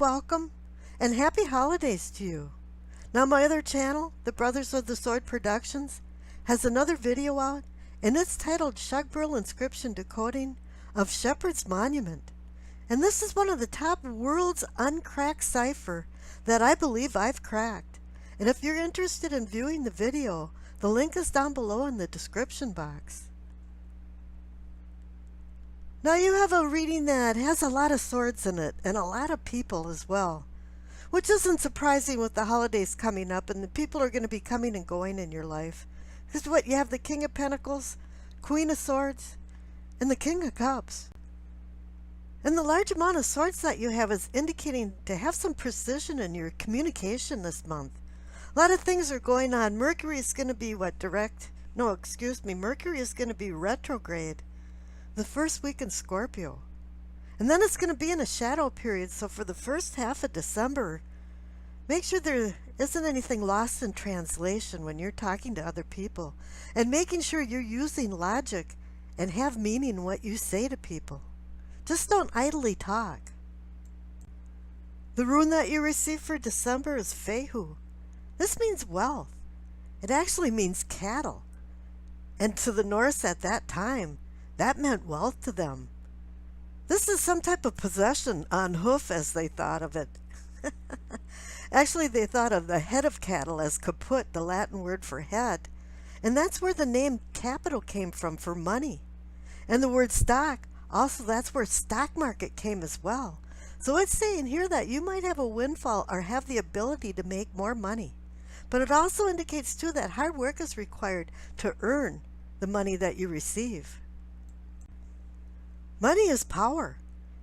welcome and happy holidays to you. Now my other channel, the Brothers of the Sword Productions, has another video out, and it's titled Shugburl Inscription Decoding of Shepherd's Monument. And this is one of the top world's uncracked cipher that I believe I've cracked. And if you're interested in viewing the video, the link is down below in the description box. Now you have a reading that has a lot of swords in it, and a lot of people as well. Which isn't surprising with the holidays coming up, and the people are going to be coming and going in your life. Because what, you have the King of Pentacles, Queen of Swords, and the King of Cups. And the large amount of swords that you have is indicating to have some precision in your communication this month. A lot of things are going on. Mercury is going to be Mercury is going to be retrograde the first week in Scorpio. And then it's going to be in a shadow period, so for the first half of December, make sure there isn't anything lost in translation when you're talking to other people, and making sure you're using logic and have meaning in what you say to people. Just don't idly talk. The rune that you receive for December is Fehu. This means wealth. It actually means cattle. And to the Norse at that time, that meant wealth to them. This is some type of possession on hoof, as they thought of it. Actually, they thought of the head of cattle as caput, the Latin word for head. And that's where the name capital came from, for money. And the word stock, also that's where stock market came as well. So it's saying here that you might have a windfall or have the ability to make more money. But it also indicates too that hard work is required to earn the money that you receive. Money is power,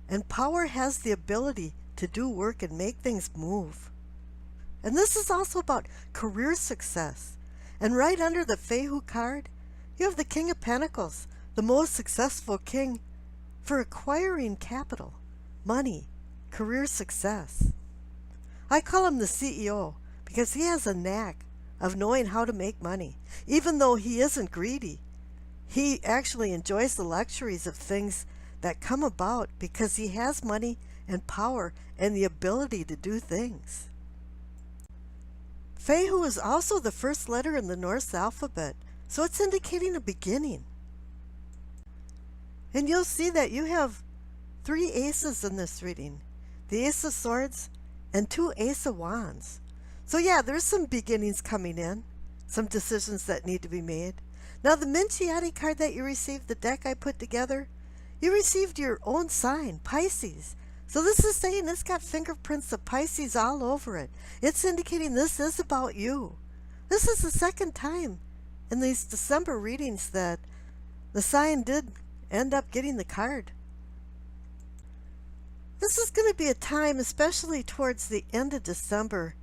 and power has the ability to do work and make things move. And this is also about career success. And right under the Fehu card, you have the King of Pentacles, the most successful king for acquiring capital, money, career success. I call him the CEO because he has a knack of knowing how to make money. Even though he isn't greedy, he actually enjoys the luxuries of things that come about because he has money and power and the ability to do things. Fehu is also the first letter in the Norse alphabet, so it's indicating a beginning. And you'll see that you have 3 aces in this reading. The Ace of Swords and 2 Ace of Wands. So yeah, there's some beginnings coming in, some decisions that need to be made. Now the Minchiati card that you received, the deck I put together, you received your own sign, Pisces. So this is saying it's got fingerprints of Pisces all over it. It's indicating this is about you. This is the second time in these December readings that the sign did end up getting the card. This is going to be a time, especially towards the end of December,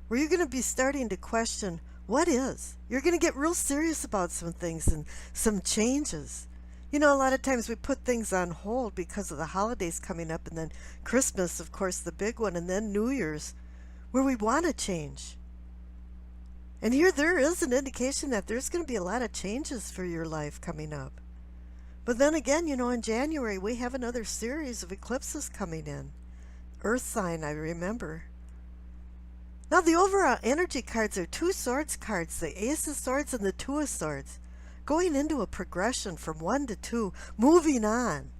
where you're going to be starting to question what is. You're going to get real serious about some things and some changes. You know, a lot of times we put things on hold because of the holidays coming up, and then Christmas, of course, the big one, and then New Year's, where we want to change. And here there is an indication that there's going to be a lot of changes for your life coming up. But then again, you know, in January, we have another series of eclipses coming in. Earth sign, I remember. Now, the overall energy cards are 2 swords cards, the Ace of Swords and the 2 of Swords. Going into a progression from 1 to 2, moving on.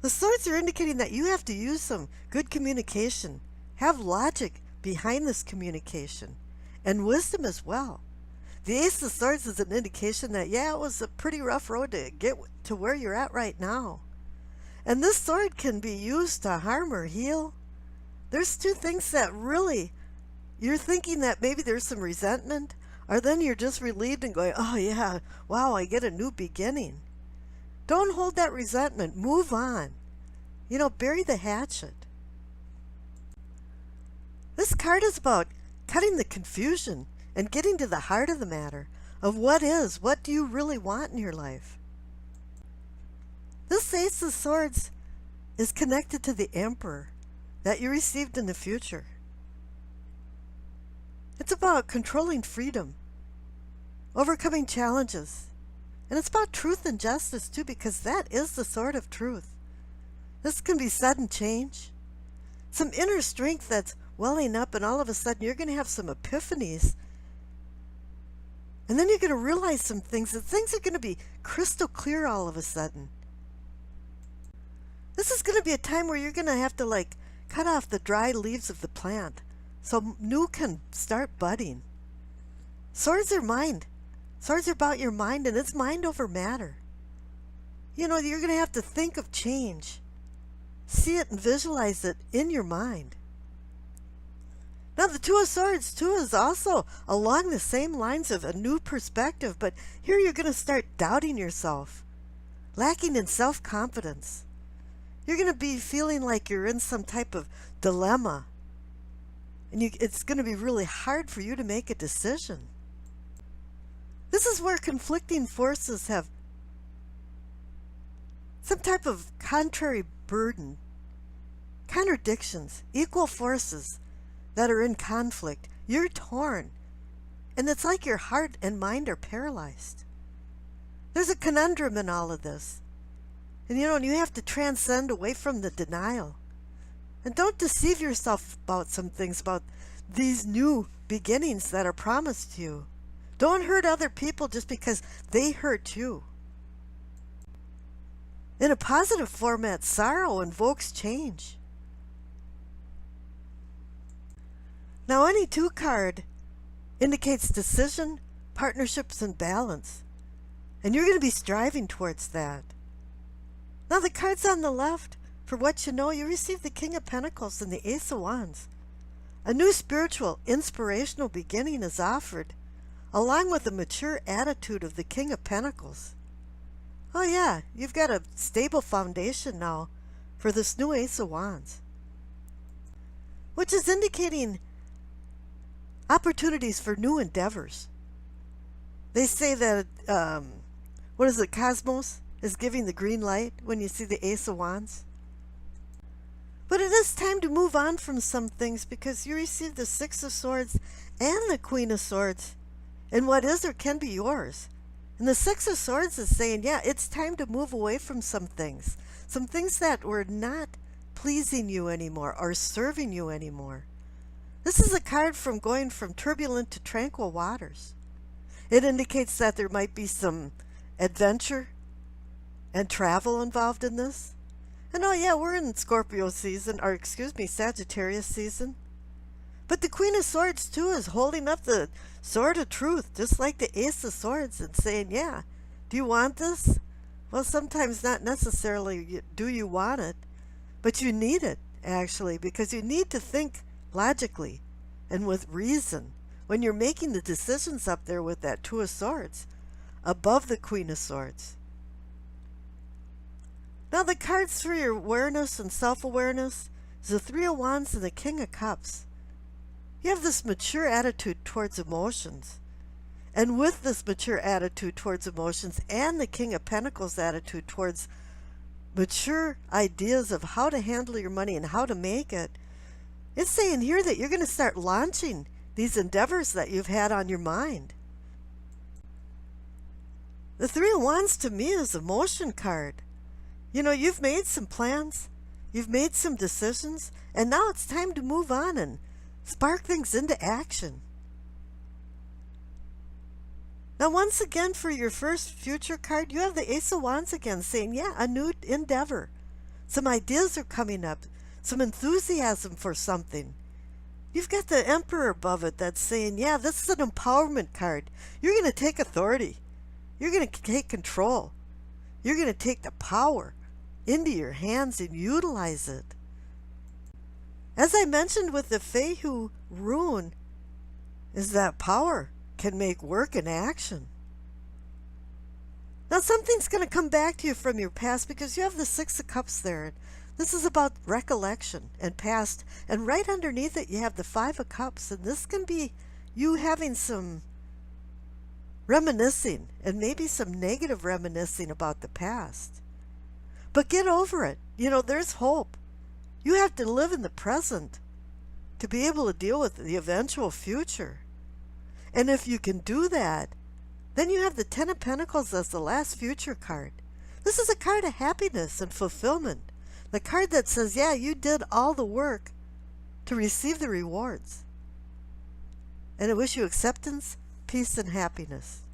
The swords are indicating that you have to use some good communication, have logic behind this communication, and wisdom as well. The Ace of Swords is an indication that, yeah, it was a pretty rough road to get to where you're at right now. And this sword can be used to harm or heal. There's 2 things that really, you're thinking that maybe there's some resentment, or then you're just relieved and going, oh yeah, wow, I get a new beginning. Don't hold that resentment. Move on. You know, bury the hatchet. This card is about cutting the confusion and getting to the heart of the matter of what do you really want in your life. This Ace of Swords is connected to the Emperor that you received in the future. It's about controlling freedom, overcoming challenges, and it's about truth and justice too, because that is the sword of truth. This can be sudden change. some inner strength that's welling up, and all of a sudden you're going to have some epiphanies. And then you're going to realize some things, that things are going to be crystal clear all of a sudden. This is going to be a time where you're going to have to like cut off the dry leaves of the plant so new can start budding. Swords are mind. Swords are about your mind, and it's mind over matter. You know, you're going to have to think of change. See it and visualize it in your mind. Now the Two of Swords too is also along the same lines of a new perspective, but here you're going to start doubting yourself, lacking in self-confidence. You're going to be feeling like you're in some type of dilemma, and it's going to be really hard for you to make a decision. This is where conflicting forces have some type of contrary burden, contradictions, equal forces that are in conflict. You're torn, and it's like your heart and mind are paralyzed. There's a conundrum in all of this. And you have to transcend away from the denial. And don't deceive yourself about some things, about these new beginnings that are promised to you. Don't hurt other people just because they hurt you. In a positive format, sorrow invokes change. Now, any 2 card indicates decision, partnerships, and balance. And you're going to be striving towards that. Now, the cards on the left, for what you know, you receive the King of Pentacles and the Ace of Wands. A new spiritual, inspirational beginning is offered, along with the mature attitude of the King of Pentacles. Oh yeah, you've got a stable foundation now for this new Ace of Wands, which is indicating opportunities for new endeavors. They say that, Cosmos is giving the green light when you see the Ace of Wands. But it is time to move on from some things, because you receive the Six of Swords and the Queen of Swords in what is or can be yours. And the Six of Swords is saying, yeah, it's time to move away from some things that were not pleasing you anymore or serving you anymore. This is a card from going from turbulent to tranquil waters. It indicates that there might be some adventure and travel involved in this. And oh yeah, we're in Scorpio season, or Sagittarius season. But the Queen of Swords too is holding up the sword of truth, just like the Ace of Swords, and saying, yeah, do you want this? Well, sometimes not necessarily do you want it, but you need it, actually, because you need to think logically and with reason when you're making the decisions up there with that Two of Swords above the Queen of Swords. Now the cards for your awareness and self-awareness is the Three of Wands and the King of Cups. You have this mature attitude towards emotions. And with this mature attitude towards emotions and the King of Pentacles attitude towards mature ideas of how to handle your money and how to make it, it's saying here that you're going to start launching these endeavors that you've had on your mind. The Three of Wands to me is a motion card. You've made some plans, you've made some decisions, and now it's time to move on and spark things into action. Now, once again, for your first future card, you have the Ace of Wands again saying, yeah, a new endeavor. Some ideas are coming up, some enthusiasm for something. You've got the Emperor above it that's saying, yeah, this is an empowerment card. You're going to take authority. You're going to take control. You're going to take the power into your hands and utilize it. As I mentioned with the Fehu rune, is that power can make work in action. Now something's going to come back to you from your past, because you have the Six of Cups there. This is about recollection and past, and right underneath it you have the Five of Cups, and this can be you having some reminiscing, and maybe some negative reminiscing about the past. But get over it. There's hope. You have to live in the present to be able to deal with the eventual future. And if you can do that, then you have the Ten of Pentacles as the last future card. This is a card of happiness and fulfillment. The card that says, yeah, you did all the work to receive the rewards. And I wish you acceptance, peace, and happiness.